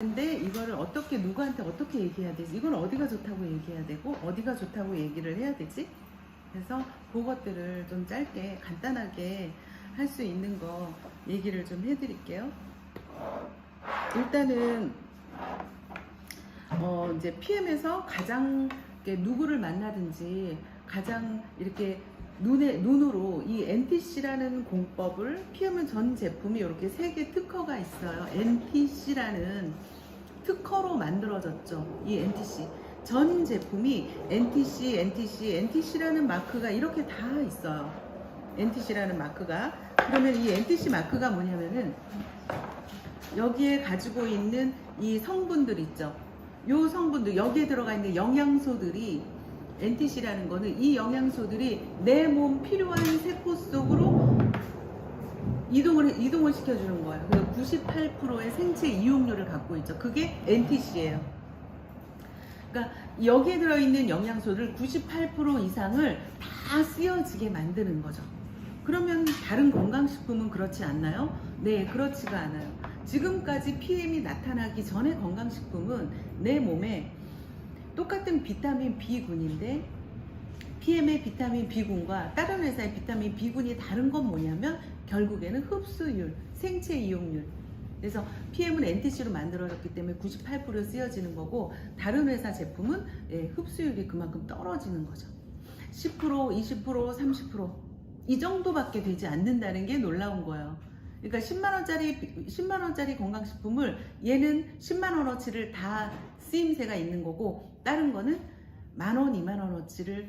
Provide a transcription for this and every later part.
근데 이거를 어떻게 누구한테 어떻게 얘기해야 되지? 이건 어디가 좋다고 얘기해야 되고 어디가 좋다고 얘기를 해야 되지? 그래서 그것들을 좀 짧게 간단하게 할 수 있는 거 얘기를 좀 해드릴게요. 일단은 이제 PM에서 가장 누구를 만나든지 가장 이렇게 눈으로 이 NTC라는 공법을 PM은 전 제품이 이렇게 3개 특허가 있어요. NTC라는 특허로 만들어졌죠. 이 NTC 전 제품이 NTC라는 마크가 이렇게 다 있어요. NTC라는 마크가. 그러면 이 NTC 마크가 뭐냐면은 여기에 가지고 있는 이 성분들 있죠. 요 성분들, 여기에 들어가 있는 영양소들이 NTC라는 거는 이 영양소들이 내 몸 필요한 세포 속으로 이동을 시켜주는 거예요. 그래서 98%의 생체 이용률을 갖고 있죠. 그게 NTC예요. 그러니까 여기에 들어있는 영양소들 98% 이상을 다 쓰여지게 만드는 거죠. 그러면 다른 건강식품은 그렇지 않나요? 네, 그렇지가 않아요. 지금까지 PM이 나타나기 전에 건강식품은 내 몸에 똑같은 비타민 B군인데 PM의 비타민 B군과 다른 회사의 비타민 B군이 다른 건 뭐냐면 결국에는 흡수율, 생체 이용률. 그래서 PM은 NTC로 만들어졌기 때문에 98% 쓰여지는 거고 다른 회사 제품은 흡수율이 그만큼 떨어지는 거죠. 10%, 20%, 30% 이 정도밖에 되지 않는다는 게 놀라운 거예요. 그러니까 10만원짜리 건강식품을 얘는 10만원어치를 다 쓰임새가 있는 거고 다른 거는 만원, 2만원어치를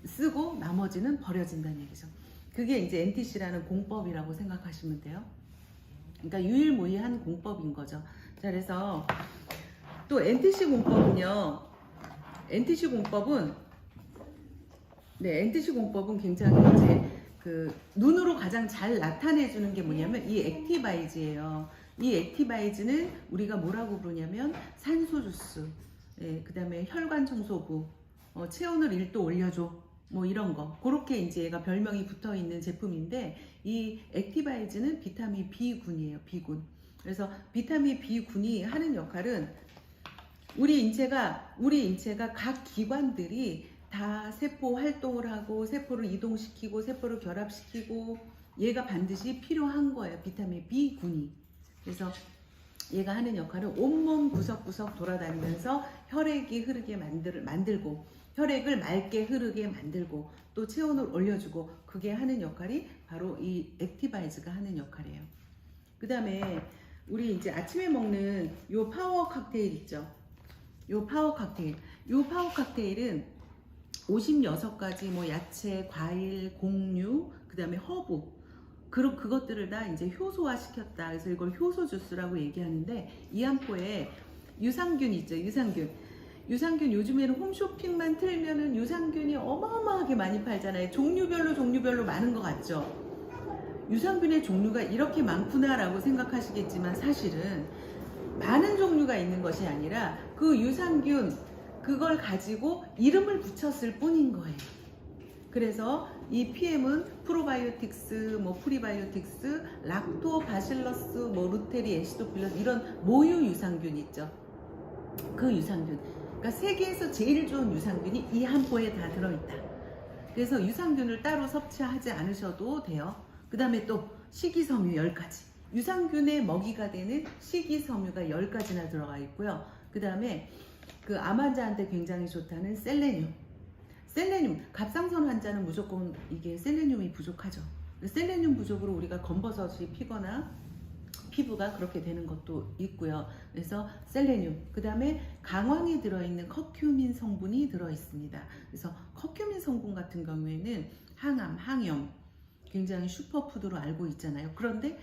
쓰고 나머지는 버려진다는 얘기죠. 그게 이제 NTC라는 공법이라고 생각하시면 돼요. 그러니까 유일무이한 공법인 거죠. 자, 그래서 또 NTC 공법은요. NTC 공법은 굉장히 이제 그 눈으로 가장 잘 나타내주는 게 뭐냐면 이 액티바이즈예요. 이 액티바이즈는 우리가 뭐라고 부르냐면 산소 주스, 그 다음에 혈관 청소부, 체온을 1도 올려줘, 뭐 이런 거. 그렇게 이제 얘가 별명이 붙어 있는 제품인데 이 액티바이즈는 비타민 B군이에요. B군. 그래서 비타민 B군이 하는 역할은 우리 인체가 각 기관들이 다 세포 활동을 하고 세포를 이동시키고 세포를 결합시키고 얘가 반드시 필요한 거예요. 비타민 B군이. 그래서 얘가 하는 역할은 온몸 구석구석 돌아다니면서 혈액이 흐르게 만들고 혈액을 맑게 흐르게 만들고 또 체온을 올려주고 그게 하는 역할이 바로 이 액티바이즈가 하는 역할이에요. 그 다음에 우리 이제 아침에 먹는 요 파워 칵테일 있죠. 요 파워 칵테일은 56가지 뭐 야채, 과일, 곡류, 그 다음에 허브 그것들을 다 이제 효소화 시켰다. 그래서 이걸 효소 주스라고 얘기하는데 이 안포에 유산균 있죠. 유산균 요즘에는 홈쇼핑만 틀면은 유산균이 어마어마하게 많이 팔잖아요. 종류별로 많은 것 같죠. 유산균의 종류가 이렇게 많구나라고 생각하시겠지만 사실은 많은 종류가 있는 것이 아니라 그 유산균 그걸 가지고 이름을 붙였을 뿐인 거예요. 그래서 이 PM은 프로바이오틱스, 뭐 프리바이오틱스, 락토바실러스, 뭐 루테리, 에시도필러스 이런 모유 유산균 있죠. 그 유산균. 그러니까 세계에서 제일 좋은 유산균이 이 한 포에 다 들어있다. 그래서 유산균을 따로 섭취하지 않으셔도 돼요. 그 다음에 또 식이섬유 10가지. 유산균의 먹이가 되는 식이섬유가 10가지나 들어가 있고요. 그 다음에 그 암 환자한테 굉장히 좋다는 셀레늄, 갑상선 환자는 무조건 이게 셀레늄이 부족하죠. 셀레늄 부족으로 우리가 검버섯이 피거나 피부가 그렇게 되는 것도 있고요. 그래서 셀레늄, 그 다음에 강황에 들어있는 커큐민 성분이 들어있습니다. 그래서 커큐민 성분 같은 경우에는 항암, 항염 굉장히 슈퍼푸드로 알고 있잖아요. 그런데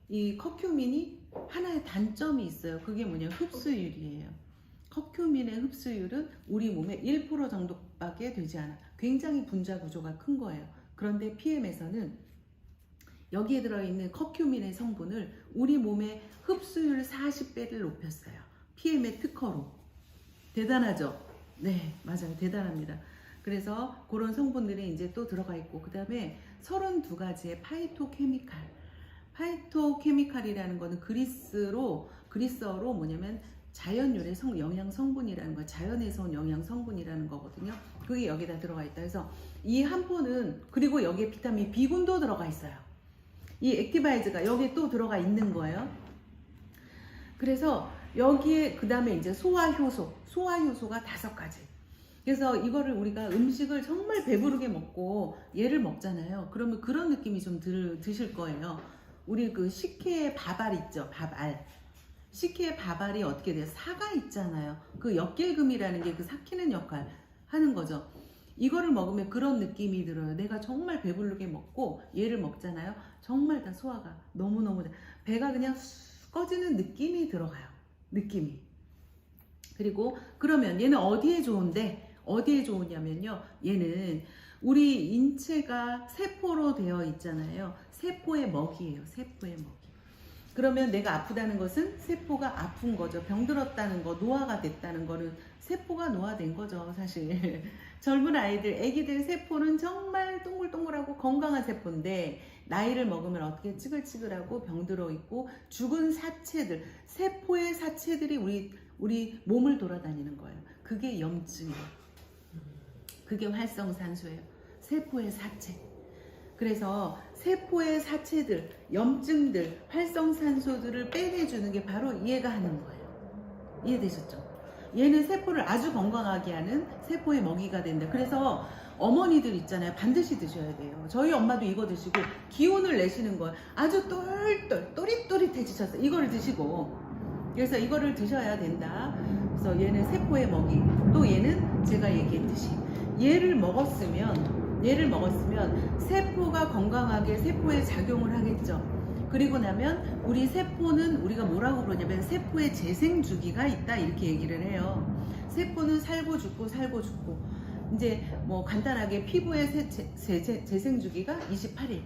이 커큐민이 하나의 단점이 있어요. 그게 뭐냐면 흡수율이에요. 커큐민의 흡수율은 우리 몸의 1% 정도밖에 되지 않아. 굉장히 분자 구조가 큰 거예요. 그런데 PM에서는 여기에 들어있는 커큐민의 성분을 우리 몸의 흡수율 40배를 높였어요. PM의 특허로. 대단하죠? 네, 맞아요. 대단합니다. 그래서 그런 성분들이 이제 또 들어가 있고 그 다음에 32가지의 파이토케미칼이라는 거는 그리스로 그리스어로 뭐냐면 자연 유래 영양 성분이라는 거, 자연에서 온 영양 성분이라는 거거든요. 그게 여기다 들어가 있다. 그래서 이 한포는, 그리고 여기에 비타민 B군도 들어가 있어요. 이 액티바이즈가 여기에 또 들어가 있는 거예요. 그래서 여기에 그 다음에 이제 소화효소가 5가지. 그래서 이거를 우리가 음식을 정말 배부르게 먹고 얘를 먹잖아요. 그러면 그런 느낌이 좀 드실 거예요. 우리 그 식혜의 밥알 있죠, 밥알. 식혜의 밥알이 어떻게 돼요? 사가 있잖아요. 그 역길금이라는 게 그 삭히는 역할 하는 거죠. 이거를 먹으면 그런 느낌이 들어요. 내가 정말 배부르게 먹고 얘를 먹잖아요. 정말 다 소화가 너무너무 배가 그냥 쑥 꺼지는 느낌이 들어가요. 느낌이. 그리고 그러면 얘는 어디에 좋은데? 어디에 좋으냐면요. 얘는 우리 인체가 세포로 되어 있잖아요. 세포의 먹이에요. 세포의 먹이. 그러면 내가 아프다는 것은 세포가 아픈 거죠. 병들었다는 거, 노화가 됐다는 거는 세포가 노화된 거죠, 사실. 젊은 아이들, 애기들 세포는 정말 동글동글하고 건강한 세포인데 나이를 먹으면 어떻게 찌글찌글하고 병들어 있고 죽은 사체들, 세포의 사체들이 우리 몸을 돌아다니는 거예요. 그게 염증이에요. 그게 활성산소예요. 세포의 사체. 그래서 세포의 사체들, 염증들, 활성산소들을 빼내주는 게 바로 얘가 하는 거예요. 이해되셨죠? 얘는 세포를 아주 건강하게 하는 세포의 먹이가 된다. 그래서 어머니들 있잖아요. 반드시 드셔야 돼요. 저희 엄마도 이거 드시고 기운을 내시는 거예요. 아주 또릿또릿해지셨어요. 이거를 드시고. 그래서 이거를 드셔야 된다. 그래서 얘는 세포의 먹이. 또 얘는 제가 얘기했듯이 얘를 먹었으면 세포가 건강하게 세포에 작용을 하겠죠. 그리고 나면 우리 세포는 우리가 뭐라고 그러냐면 세포의 재생 주기가 있다 이렇게 얘기를 해요. 세포는 살고 죽고 살고 죽고. 이제 뭐 간단하게 피부의 재생 주기가 28일,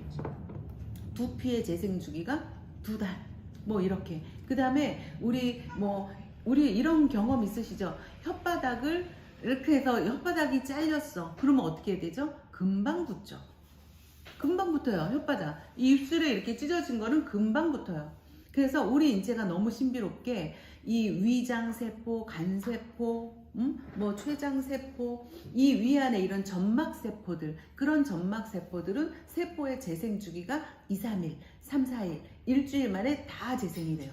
두피의 재생 주기가 2달. 뭐 이렇게. 그다음에 우리 이런 경험 있으시죠? 혓바닥을 이렇게 해서 혓바닥이 잘렸어. 그러면 어떻게 되죠? 금방 붙죠. 금방 붙어요. 혓바닥. 이 입술에 이렇게 찢어진 거는 금방 붙어요. 그래서 우리 인체가 너무 신비롭게 이 위장세포, 간세포, 췌장세포, 이 위 안에 이런 점막세포들, 그런 점막세포들은 세포의 재생 주기가 2, 3일, 3, 4일, 일주일 만에 다 재생이 돼요.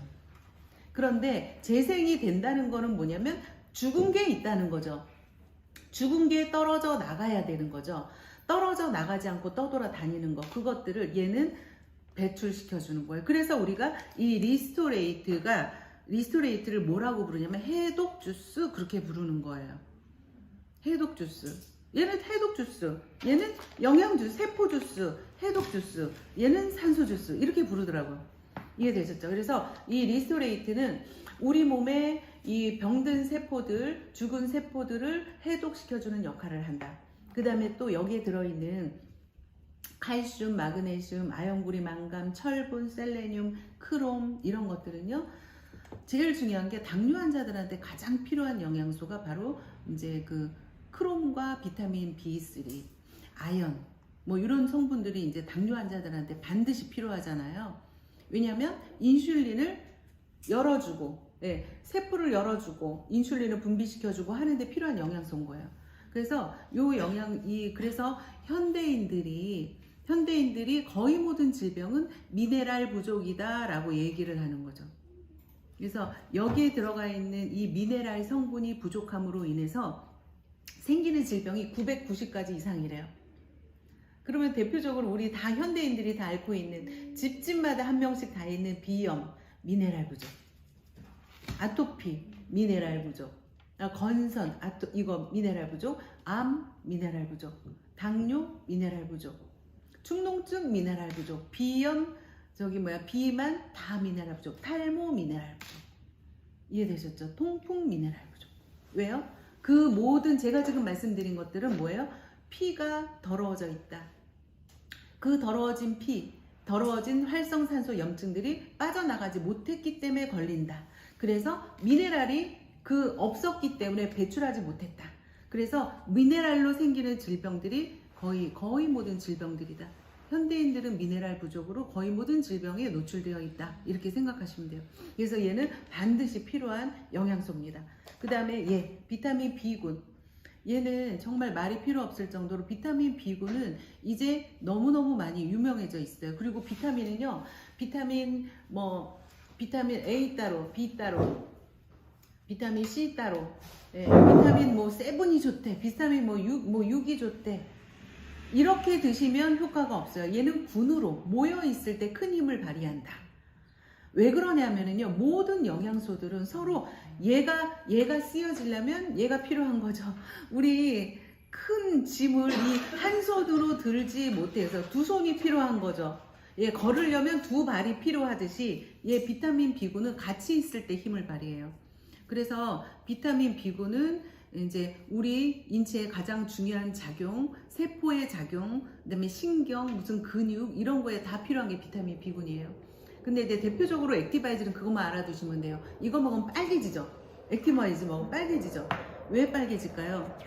그런데 재생이 된다는 거는 뭐냐면 죽은 게 있다는 거죠. 죽은 게 떨어져 나가야 되는 거죠. 떨어져 나가지 않고 떠돌아다니는 거, 그것들을 얘는 배출시켜주는 거예요. 그래서 우리가 이 리스토레이트를 뭐라고 부르냐면 해독주스, 그렇게 부르는 거예요. 해독주스. 얘는 해독주스, 얘는 영양주스, 세포주스, 해독주스, 얘는 산소주스, 이렇게 부르더라고요. 이해되셨죠? 그래서 이 리스토레이트는 우리 몸에 이 병든 세포들, 죽은 세포들을 해독시켜주는 역할을 한다. 그 다음에 또 여기에 들어있는 칼슘, 마그네슘, 아연구리, 망감, 철분, 셀레늄, 크롬, 이런 것들은요, 제일 중요한 게 당뇨 환자들한테 가장 필요한 영양소가 바로 이제 그 크롬과 비타민 B3, 아연, 뭐 이런 성분들이 이제 당뇨 환자들한테 반드시 필요하잖아요. 왜냐하면 인슐린을 열어주고, 세포를 열어주고 인슐린을 분비시켜주고 하는데 필요한 영양소인 거예요. 그래서 그래서 현대인들이 거의 모든 질병은 미네랄 부족이다라고 얘기를 하는 거죠. 그래서 여기에 들어가 있는 이 미네랄 성분이 부족함으로 인해서 생기는 질병이 990가지 이상이래요. 그러면 대표적으로 우리 다 현대인들이 다 앓고 있는 집집마다 한 명씩 다 있는 비염, 미네랄 부족. 아토피, 미네랄 부족. 건선, 이거 미네랄 부족. 암, 미네랄 부족. 당뇨, 미네랄 부족. 축농증, 미네랄 부족. 비염, 비만, 다 미네랄 부족. 탈모, 미네랄 부족. 이해되셨죠? 통풍, 미네랄 부족. 왜요? 그 모든 제가 지금 말씀드린 것들은 뭐예요? 피가 더러워져 있다. 그 더러워진 피, 더러워진 활성산소 염증들이 빠져나가지 못했기 때문에 걸린다. 그래서 미네랄이 없었기 때문에 배출하지 못했다. 그래서 미네랄로 생기는 질병들이 거의 모든 질병들이다. 현대인들은 미네랄 부족으로 거의 모든 질병에 노출되어 있다. 이렇게 생각하시면 돼요. 그래서 얘는 반드시 필요한 영양소입니다. 그 다음에 비타민 B군. 얘는 정말 말이 필요 없을 정도로 비타민 B군은 이제 너무너무 많이 유명해져 있어요. 그리고 비타민은요, 비타민 A 따로, B 따로, 비타민 C 따로, 비타민 세븐이 좋대, 비타민 6이 좋대. 이렇게 드시면 효과가 없어요. 얘는 군으로 모여 있을 때 큰 힘을 발휘한다. 왜 그러냐면요, 모든 영양소들은 서로 얘가 쓰여지려면 얘가 필요한 거죠. 우리 큰 짐을 이 한 손으로 들지 못해서 두 손이 필요한 거죠. 걸으려면 두 발이 필요하듯이 비타민 B군은 같이 있을 때 힘을 발휘해요. 그래서 비타민 B군은 이제 우리 인체의 가장 중요한 작용, 세포의 작용, 그다음에 신경, 무슨 근육 이런 거에 다 필요한 게 비타민 B군이에요. 근데 이제 대표적으로 액티바이즈는 그것만 알아두시면 돼요. 이거 먹으면 빨개지죠. 액티바이즈 먹으면 빨개지죠. 왜 빨개질까요?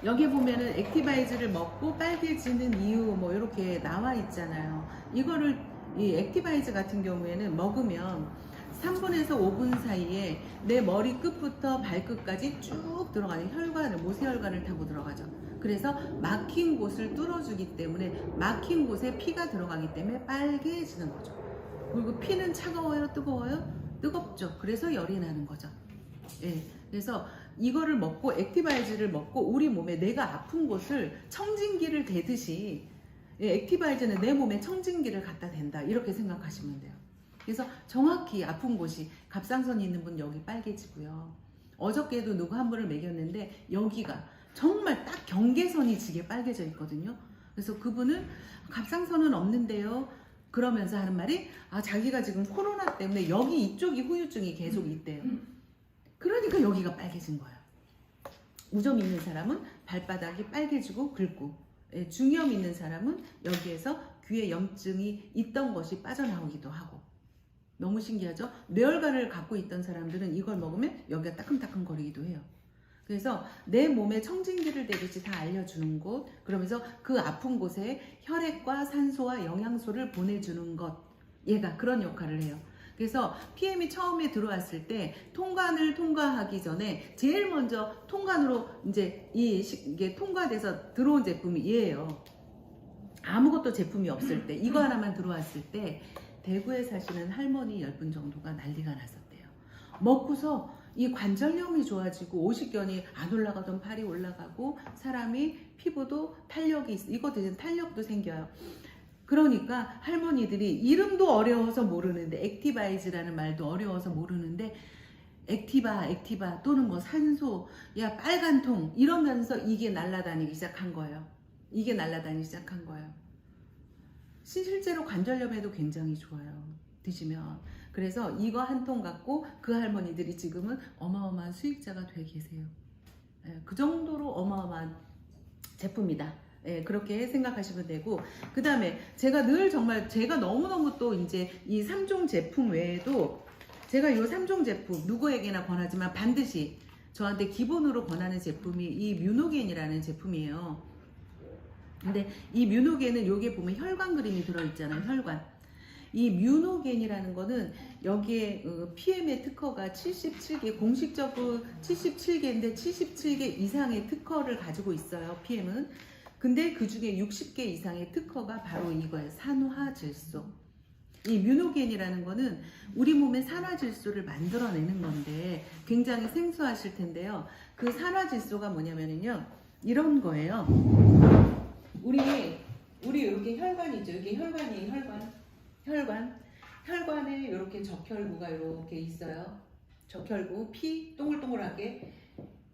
여기 보면은 액티바이즈를 먹고 빨개지는 이유 이렇게 나와 있잖아요. 이거를 이 액티바이즈 같은 경우에는 먹으면 3분에서 5분 사이에 내 머리 끝부터 발끝까지 쭉 들어가는 혈관을, 모세혈관을 타고 들어가죠. 그래서 막힌 곳을 뚫어주기 때문에 막힌 곳에 피가 들어가기 때문에 빨개지는 거죠. 그리고 피는 차가워요, 뜨거워요? 뜨겁죠. 그래서 열이 나는 거죠. 그래서 이거를 먹고 액티바이즈를 먹고 우리 몸에 내가 아픈 곳을 청진기를 대듯이 액티바이즈는 내 몸에 청진기를 갖다 댄다. 이렇게 생각하시면 돼요. 그래서 정확히 아픈 곳이 갑상선 있는 분 여기 빨개지고요. 어저께도 누구 한 분을 먹였는데 여기가 정말 딱 경계선이 지게 빨개져 있거든요. 그래서 그분은 갑상선은 없는데요. 그러면서 하는 말이 자기가 지금 코로나 때문에 여기 이쪽이 후유증이 계속 있대요. 그러니까 여기가 빨개진 거예요. 우점 있는 사람은 발바닥이 빨개지고 긁고, 중이염 있는 사람은 여기에서 귀에 염증이 있던 것이 빠져나오기도 하고. 너무 신기하죠? 뇌혈관을 갖고 있던 사람들은 이걸 먹으면 여기가 따끔따끔 거리기도 해요. 그래서 내 몸에 청진기를 대듯이 다 알려주는 곳, 그러면서 그 아픈 곳에 혈액과 산소와 영양소를 보내주는 것, 얘가 그런 역할을 해요. 그래서 PM이 처음에 들어왔을 때 통관을 통과하기 전에 제일 먼저 통관으로 이제 이게 통과돼서 들어온 제품이 얘예요. 아무것도 제품이 없을 때, 이거 하나만 들어왔을 때 대구에 사시는 할머니 10분 정도가 난리가 났었대요. 먹고서 이 관절염이 좋아지고 오십견이 안 올라가던 팔이 올라가고 사람이 피부도 탄력이 있어. 이거 대신 탄력도 생겨요. 그러니까 할머니들이 이름도 어려워서 모르는데 액티바이즈라는 말도 어려워서 모르는데 액티바 또는 산소, 빨간 통 이러면서 이게 날아다니기 시작한 거예요. 이게 날아다니기 시작한 거예요. 실제로 관절염에도 굉장히 좋아요. 드시면. 그래서 이거 한 통 갖고 그 할머니들이 지금은 어마어마한 수익자가 돼 계세요. 그 정도로 어마어마한 제품이다. 그렇게 생각하시면 되고, 그 다음에 제가 늘 정말 제가 너무너무 또 이제 이 3종 제품 외에도 제가 이 3종 제품 누구에게나 권하지만 반드시 저한테 기본으로 권하는 제품이 이 뮤노겐이라는 제품이에요. 근데 이 뮤노겐은 여기에 보면 혈관 그림이 들어있잖아요. 혈관. 이 뮤노겐이라는 거는 여기에 PM의 특허가 77개, 공식적으로 77개인데 77개 이상의 특허를 가지고 있어요. PM은. 근데 그 중에 60개 이상의 특허가 바로 이거예요. 산화질소. 이 뮤노겐이라는 거는 우리 몸의 산화질소를 만들어내는 건데 굉장히 생소하실 텐데요. 그 산화질소가 뭐냐면요. 이런 거예요. 우리 이렇게 혈관이죠. 이게 혈관이에요. 혈관에 이렇게 적혈구가 이렇게 있어요. 적혈구, 피 동글동글하게.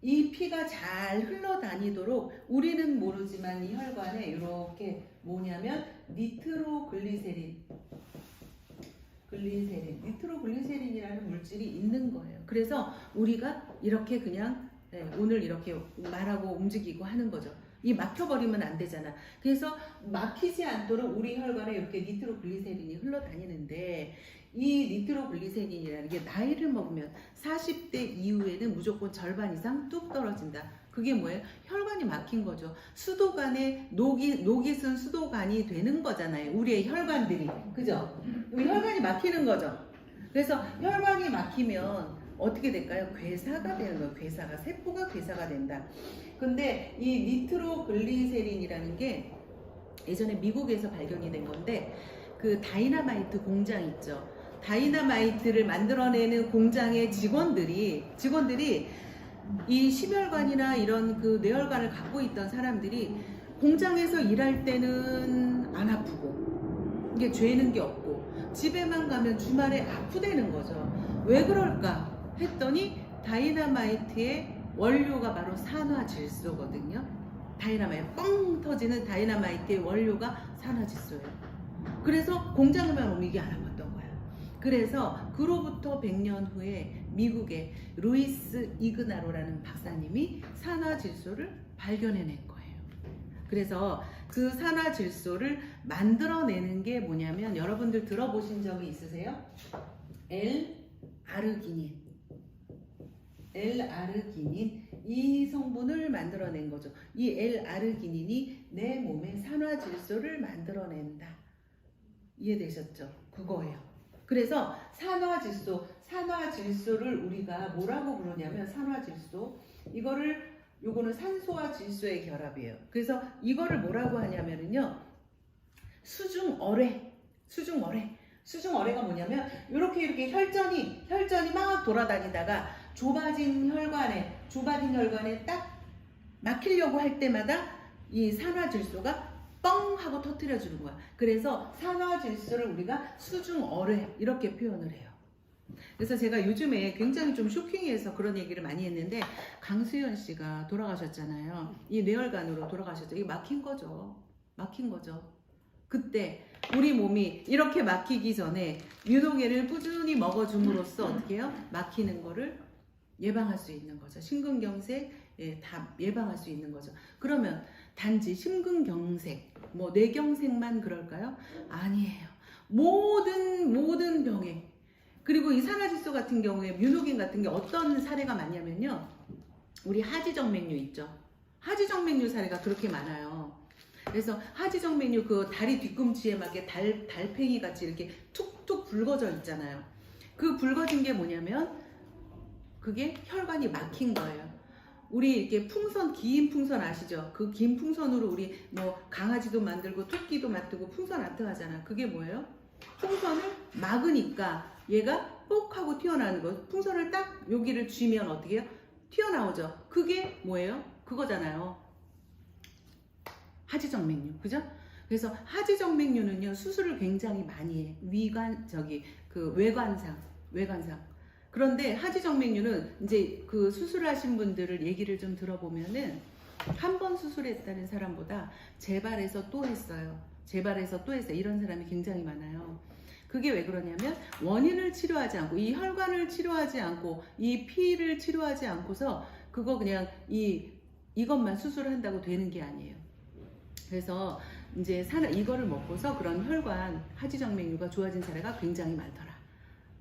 이 피가 잘 흘러다니도록 우리는 모르지만 이 혈관에 이렇게 뭐냐면 니트로글리세린이라는 물질이 있는 거예요. 그래서 우리가 이렇게 그냥 오늘 이렇게 말하고 움직이고 하는 거죠. 이 막혀버리면 안 되잖아. 그래서 막히지 않도록 우리 혈관에 이렇게 니트로글리세린이 흘러다니는데 이 니트로글리세린이라는 게 나이를 먹으면 40대 이후에는 무조건 절반 이상 뚝 떨어진다. 그게 뭐예요? 혈관이 막힌 거죠. 수도관에 녹이 쓴 수도관이 되는 거잖아요. 우리의 혈관들이. 그죠? 우리 혈관이 막히는 거죠. 그래서 혈관이 막히면 어떻게 될까요? 괴사가 되는 거예요. 괴사가. 세포가 괴사가 된다. 근데 이 니트로글리세린이라는 게 예전에 미국에서 발견이 된 건데 그 다이너마이트 공장 있죠. 다이너마이트를 만들어내는 공장의 직원들이 이 심혈관이나 이런 그 뇌혈관을 갖고 있던 사람들이 공장에서 일할 때는 안 아프고 이게 죄는 게 없고 집에만 가면 주말에 아프다는 거죠. 왜 그럴까 했더니 다이너마이트의 원료가 바로 산화질소거든요. 다이너마이트 뻥 터지는 다이너마이트의 원료가 산화질소예요. 그래서 공장에만 오면 이게 안 아팠던 거야. 그래서 그로부터 100년 후에 미국의 루이스 이그나로라는 박사님이 산화질소를 발견해낸 거예요. 그래서 그 산화질소를 만들어내는 게 뭐냐면 여러분들 들어보신 적이 있으세요? L-아르기닌. L-아르기닌 이 성분을 만들어낸 거죠. 이 L-아르기닌이 내 몸에 산화질소를 만들어낸다. 이해되셨죠? 그거예요. 그래서 산화질소를 우리가 뭐라고 부르냐면 요거는 산소와 질소의 결합이에요. 그래서 이거를 뭐라고 하냐면요. 수중어뢰가 뭐냐면 이렇게 혈전이 막 돌아다니다가 좁아진 혈관에 딱 막히려고 할 때마다 이 산화질소가 뻥 하고 터뜨려 주는 거야. 그래서 산화질소를 우리가 수중어뢰 이렇게 표현을 해요. 그래서 제가 요즘에 굉장히 좀 쇼킹해서 그런 얘기를 많이 했는데 강수연 씨가 돌아가셨잖아요. 이 뇌혈관으로 돌아가셨죠. 이게 막힌 거죠. 그때 우리 몸이 이렇게 막히기 전에 유동액을 꾸준히 먹어줌으로써 어떻게 해요? 막히는 거를 예방할 수 있는 거죠. 심근경색 다 예방할 수 있는 거죠. 그러면 단지 심근경색, 뭐 뇌경색만 그럴까요? 아니에요. 모든 병에 그리고 이 산화질소 같은 경우에 뮤노긴 같은 게 어떤 사례가 많냐면요. 우리 하지정맥류 있죠. 하지정맥류 사례가 그렇게 많아요. 그래서 하지정맥류 그 다리 뒤꿈치에 막 달팽이 같이 이렇게 툭툭 붉어져 있잖아요. 그 붉어진 게 뭐냐면 그게 혈관이 막힌 거예요. 우리 이렇게 긴 풍선 아시죠? 그 긴 풍선으로 우리 뭐 강아지도 만들고 토끼도 만들고 풍선 아트 하잖아. 그게 뭐예요? 풍선을 막으니까 얘가 뽁 하고 튀어나오는 거. 풍선을 딱 여기를 쥐면 어떻게 해요? 튀어나오죠. 그게 뭐예요? 그거잖아요. 하지정맥류. 그죠? 그래서 하지정맥류는요, 수술을 굉장히 많이 해. 외관상. 그런데 하지정맥류는 이제 그 수술을 하신 분들을 얘기를 좀 들어보면은 한 번 수술했다는 사람보다 재발해서 또 했어요. 이런 사람이 굉장히 많아요. 그게 왜 그러냐면 원인을 치료하지 않고 이 혈관을 치료하지 않고 이 피를 치료하지 않고서 그거 그냥 이것만 수술을 한다고 되는 게 아니에요. 그래서 이제 이거를 먹고서 그런 혈관 하지정맥류가 좋아진 사례가 굉장히 많더라.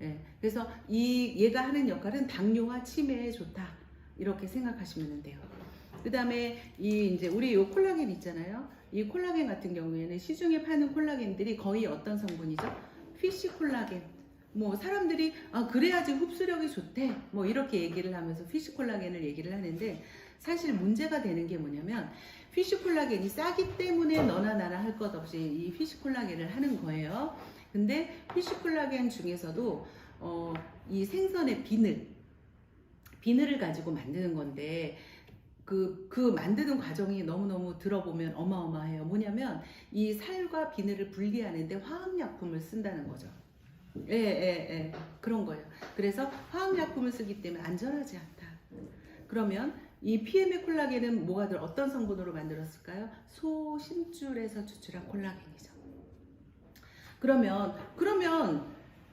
예, 그래서 얘가 하는 역할은 당뇨와 치매에 좋다 이렇게 생각하시면 돼요. 그 다음에 이제 우리 요 콜라겐 있잖아요. 이 콜라겐 같은 경우에는 시중에 파는 콜라겐들이 거의 어떤 성분이죠? 피쉬 콜라겐. 뭐 사람들이 그래야지 흡수력이 좋대 뭐 이렇게 얘기를 하면서 피쉬 콜라겐을 얘기를 하는데 사실 문제가 되는 게 뭐냐면 피쉬 콜라겐이 싸기 때문에 너나 나나 할 것 없이 이 피쉬 콜라겐을 하는 거예요. 근데 피쉬 콜라겐 중에서도 이 생선의 비늘을 가지고 만드는 건데 그 만드는 과정이 너무너무 들어보면 어마어마해요. 뭐냐면 이 살과 비늘을 분리하는데 화학약품을 쓴다는 거죠. 그런 거예요. 그래서 화학약품을 쓰기 때문에 안전하지 않다. 그러면 이 PM의 콜라겐은 어떤 성분으로 만들었을까요? 소 심줄에서 추출한 콜라겐이죠. 그러면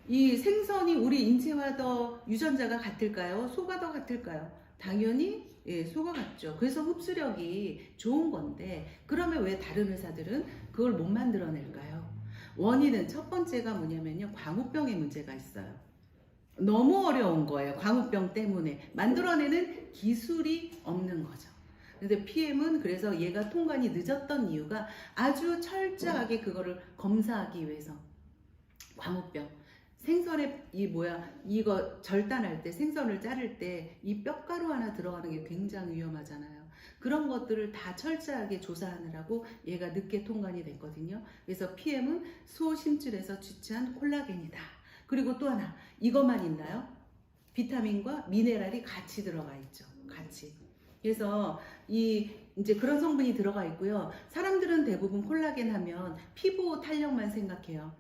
이 생선이 우리 인체와 더 유전자가 같을까요? 소가 더 같을까요? 당연히 소가 같죠. 그래서 흡수력이 좋은 건데 그러면 왜 다른 회사들은 그걸 못 만들어낼까요? 원인은 첫 번째가 뭐냐면요. 광우병의 문제가 있어요. 너무 어려운 거예요. 광우병 때문에. 만들어내는 기술이 없는 거죠. 근데 PM은 그래서 얘가 통관이 늦었던 이유가 아주 철저하게 그거를 검사하기 위해서. 광우병. 생선에 이거 절단할 때 생선을 자를 때 이 뼈가루 하나 들어가는 게 굉장히 위험하잖아요. 그런 것들을 다 철저하게 조사하느라고 얘가 늦게 통관이 됐거든요. 그래서 PM은 소심줄에서 취취한 콜라겐이다. 그리고 또 하나, 이것만 있나요? 비타민과 미네랄이 같이 들어가 있죠. 같이. 그래서 이제 그런 성분이 들어가 있고요. 사람들은 대부분 콜라겐 하면 피부 탄력만 생각해요.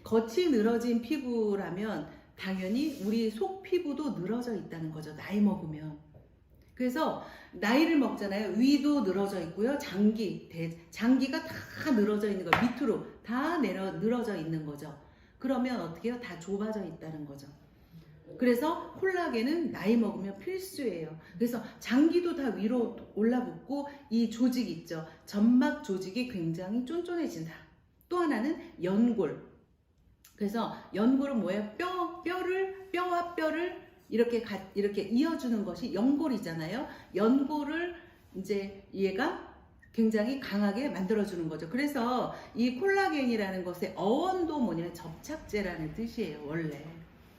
겉이 늘어진 피부라면 당연히 우리 속 피부도 늘어져 있다는 거죠. 나이 먹으면. 그래서 나이를 먹잖아요. 위도 늘어져 있고요. 장기가 다 늘어져 있는 거, 밑으로 다 늘어져 있는 거죠. 그러면 어떻게 해요? 다 좁아져 있다는 거죠. 그래서 콜라겐은 나이 먹으면 필수예요. 그래서 장기도 다 위로 올라붙고 이 조직 있죠. 점막 조직이 굉장히 쫀쫀해진다. 또 하나는 연골. 그래서 연골은 뭐예요? 뼈와 뼈를 이렇게 이어주는 것이 연골이잖아요. 연골을 이제 얘가 굉장히 강하게 만들어주는 거죠. 그래서 이 콜라겐이라는 것의 어원도 뭐냐? 접착제라는 뜻이에요, 원래.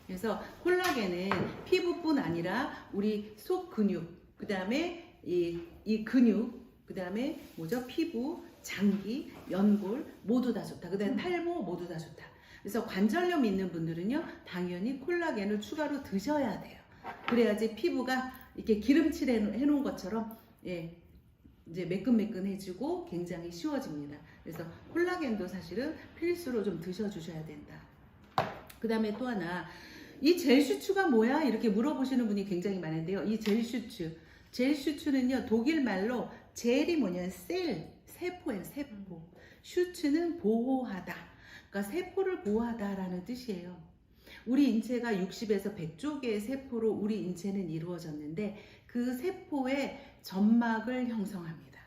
그래서 콜라겐은 피부뿐 아니라 우리 속 근육, 그 다음에 이 근육, 그 다음에 뭐죠? 피부, 장기, 연골 모두 다 좋다. 그 다음에 탈모 모두 다 좋다. 그래서 관절염 있는 분들은요, 당연히 콜라겐을 추가로 드셔야 돼요. 그래야지 피부가 이렇게 기름칠 해놓은 것처럼, 예, 이제 매끈매끈해지고 굉장히 쉬워집니다. 그래서 콜라겐도 사실은 필수로 좀 드셔주셔야 된다. 그 다음에 또 하나, 이 젤슈츠가 뭐야? 이렇게 물어보시는 분이 굉장히 많은데요. 이 젤슈츠는요, 독일 말로 젤이 뭐냐면 세포예요, 세포. 슈츠는 보호하다. 그러니까 세포를 보호하다라는 뜻이에요. 우리 인체가 60에서 100조 개의 세포로 우리 인체는 이루어졌는데 그 세포의 점막을 형성합니다.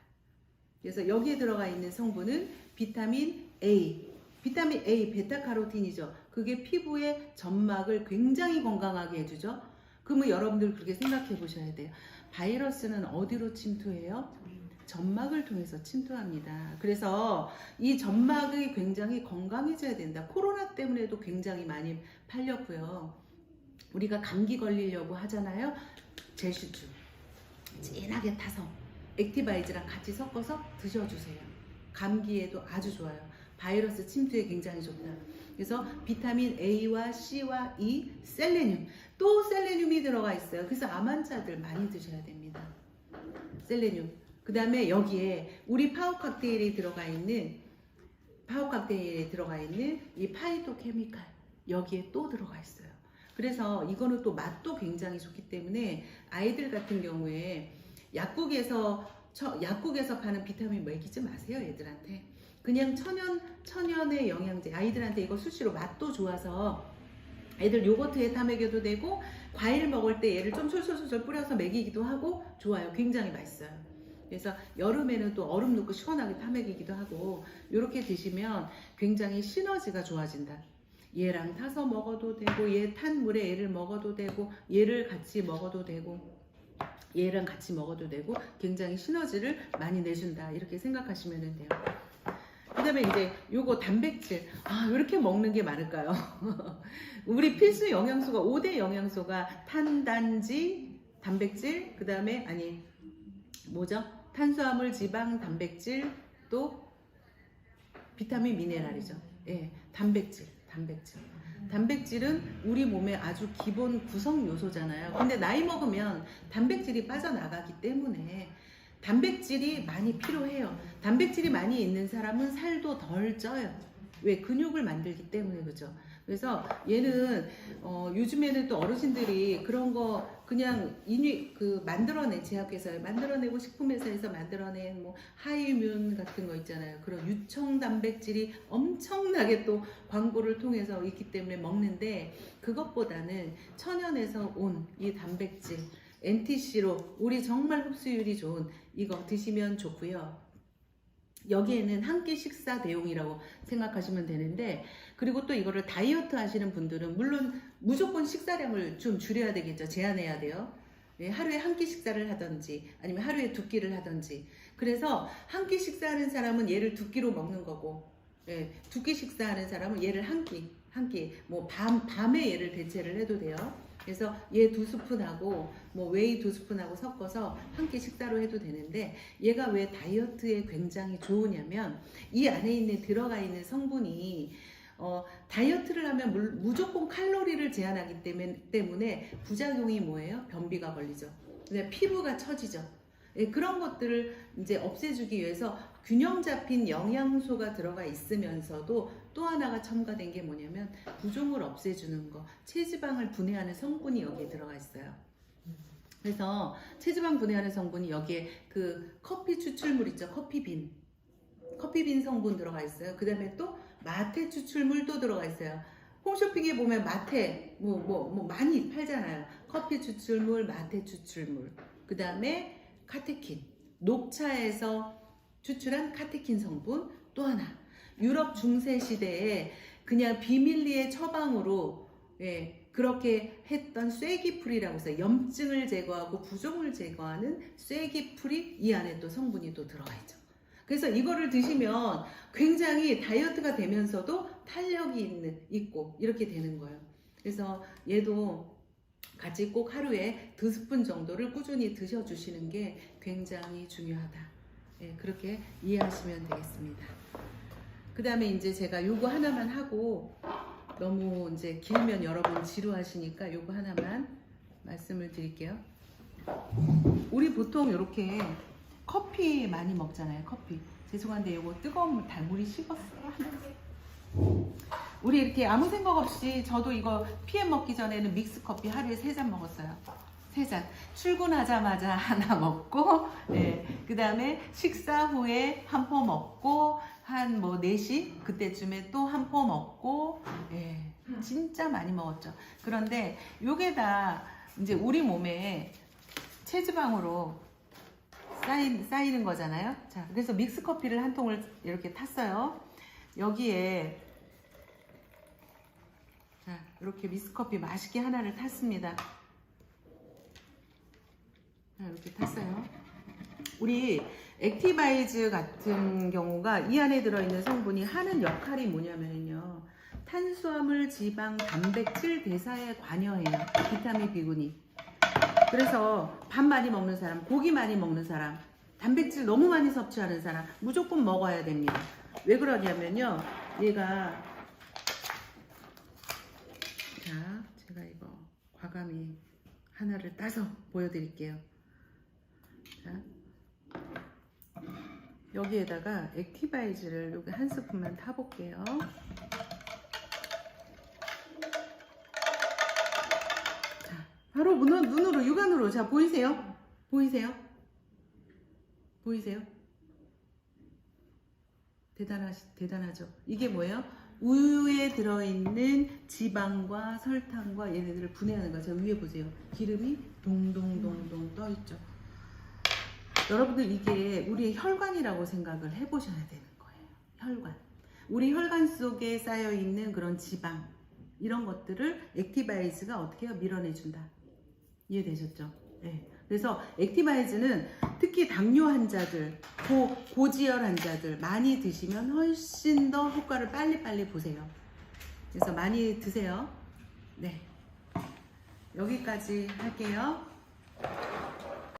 그래서 여기에 들어가 있는 성분은 비타민 A. 비타민 A, 베타카로틴이죠. 그게 피부의 점막을 굉장히 건강하게 해주죠. 그러면 여러분들 그렇게 생각해 보셔야 돼요. 바이러스는 어디로 침투해요? 점막을 통해서 침투합니다. 그래서 이 점막이 굉장히 건강해져야 된다. 코로나 때문에도 굉장히 많이 팔렸고요. 우리가 감기 걸리려고 하잖아요. 젤슈츠 진하게 타서 액티바이즈랑 같이 섞어서 드셔주세요. 감기에도 아주 좋아요. 바이러스 침투에 굉장히 좋다. 그래서 비타민 A와 C와 E, 셀레늄. 또 셀레늄이 들어가 있어요. 그래서 암 환자들 많이 드셔야 됩니다. 셀레늄. 그 다음에 여기에 우리 파워 칵테일에 들어가 있는 이 파이토케미칼, 여기에 또 들어가 있어요. 그래서 이거는 또 맛도 굉장히 좋기 때문에 아이들 같은 경우에 약국에서 파는 비타민 먹이지 마세요, 애들한테. 그냥 천연의 영양제, 아이들한테 이거 수시로 맛도 좋아서 애들 요거트에 타 먹여도 되고, 과일 먹을 때 얘를 좀 솔솔솔 뿌려서 먹이기도 하고 좋아요. 굉장히 맛있어요. 그래서 여름에는 또 얼음 넣고 시원하게 타 먹이기도 하고, 이렇게 드시면 굉장히 시너지가 좋아진다. 얘랑 타서 먹어도 되고, 얘 탄 물에 얘를 먹어도 되고, 얘를 같이 먹어도 되고, 얘랑 같이 먹어도 되고, 굉장히 시너지를 많이 내준다. 이렇게 생각하시면 돼요. 그 다음에 이제 요거 단백질. 아, 왜 이렇게 먹는 게 많을까요? 우리 필수 영양소가 5대 영양소가 탄단지, 단백질, 그 다음에 탄수화물, 지방, 단백질, 또 비타민, 미네랄이죠. 예, 단백질. 단백질은 우리 몸의 아주 기본 구성 요소잖아요. 근데 나이 먹으면 단백질이 빠져나가기 때문에 단백질이 많이 필요해요. 단백질이 많이 있는 사람은 살도 덜 쪄요. 왜? 근육을 만들기 때문에. 그죠? 그래서 얘는 요즘에는 또 어르신들이 그런 거 그냥 만들어내, 제약회사에 만들어내고 식품회사에서 만들어낸 뭐 하이뮨 같은 거 있잖아요. 그런 유청 단백질이 엄청나게 또 광고를 통해서 있기 때문에 먹는데, 그것보다는 천연에서 온 이 단백질, NTC로 우리 정말 흡수율이 좋은 이거 드시면 좋고요. 여기에는 한 끼 식사 대용이라고 생각하시면 되는데, 그리고 또 이거를 다이어트 하시는 분들은 물론 무조건 식사량을 좀 줄여야 되겠죠. 제한해야 돼요. 예, 하루에 한 끼 식사를 하든지 아니면 하루에 두 끼를 하든지. 그래서 한 끼 식사하는 사람은 얘를 두 끼로 먹는 거고, 예, 두 끼 식사하는 사람은 얘를 한 끼, 뭐 밤에 얘를 대체를 해도 돼요. 그래서 얘 2스푼하고 뭐 웨이 2스푼하고 섞어서 한 끼 식사로 해도 되는데, 얘가 왜 다이어트에 굉장히 좋으냐면 이 안에 들어가 있는 성분이 다이어트를 하면 무조건 칼로리를 제한하기 때문에 부작용이 뭐예요? 변비가 걸리죠. 피부가 처지죠. 예, 그런 것들을 이제 없애주기 위해서 균형 잡힌 영양소가 들어가 있으면서도 또 하나가 첨가된 게 뭐냐면 부종을 없애주는 거, 체지방을 분해하는 성분이 여기에 들어가 있어요. 그래서 체지방 분해하는 성분이 여기에 그 커피 추출물 있죠, 커피빈 성분 들어가 있어요. 그 다음에 또 마테 추출물도 들어가 있어요. 홈쇼핑에 보면 마테 뭐 많이 팔잖아요. 커피 추출물, 마테 추출물, 그 다음에 카테킨, 녹차에서 추출한 카테킨 성분. 또 하나, 유럽 중세 시대에 그냥 비밀리에 처방으로, 예, 그렇게 했던 쇠기풀이라고 해서 염증을 제거하고 부종을 제거하는 쇠기풀이 이 안에 또 성분이 또 들어가 있죠. 그래서 이거를 드시면 굉장히 다이어트가 되면서도 탄력이 있고 이렇게 되는 거예요. 그래서 얘도 같이 꼭 하루에 2스푼 정도를 꾸준히 드셔주시는 게 굉장히 중요하다. 예, 그렇게 이해하시면 되겠습니다. 그 다음에 이제 제가 요거 하나만 하고, 너무 이제 길면 여러분 지루하시니까 요거 하나만 말씀을 드릴게요. 우리 보통 이렇게 커피 많이 먹잖아요. 커피. 죄송한데 요거 뜨거운 물 물이 식었어요. 우리 이렇게 아무 생각 없이, 저도 이거 PM 먹기 전에는 믹스 커피 하루에 3잔 먹었어요. 3잔. 출근하자마자 하나 먹고, 예, 그 다음에 식사 후에 한 포 먹고, 한 뭐 4시 그때쯤에 또 한 포 먹고, 예, 진짜 많이 먹었죠. 그런데 요게 다 이제 우리 몸에 체지방으로 쌓이는 거잖아요. 자, 그래서 믹스 커피를 한 통을 이렇게 탔어요. 여기에 자, 이렇게 믹스커피 맛있게 하나를 탔습니다. 자, 이렇게 탔어요. 우리 액티바이즈 같은 경우가 이 안에 들어있는 성분이 하는 역할이 뭐냐면요, 탄수화물, 지방, 단백질 대사에 관여해요. 비타민 B군이. 그래서 밥 많이 먹는 사람, 고기 많이 먹는 사람, 단백질 너무 많이 섭취하는 사람 무조건 먹어야 됩니다. 왜 그러냐면요, 얘가, 자, 제가 이거 과감히 하나를 따서 보여드릴게요. 자, 여기에다가 액티바이즈를 여기 한 스푼만 타볼게요. 자, 바로 눈으로, 육안으로, 자, 보이세요? 보이세요? 대단하죠? 이게 뭐예요? 우유에 들어있는 지방과 설탕과 얘네들을 분해하는 거죠. 위에 보세요. 기름이 동동동동 떠있죠. 여러분들, 이게 우리의 혈관이라고 생각을 해보셔야 되는 거예요. 혈관. 우리 혈관 속에 쌓여있는 그런 지방, 이런 것들을 액티바이즈가 어떻게 해요? 밀어내준다. 이해되셨죠? 네. 그래서 액티바이즈는 특히 당뇨 환자들, 고지혈 환자들 많이 드시면 훨씬 더 효과를 빨리빨리 보세요. 그래서 많이 드세요. 네, 여기까지 할게요.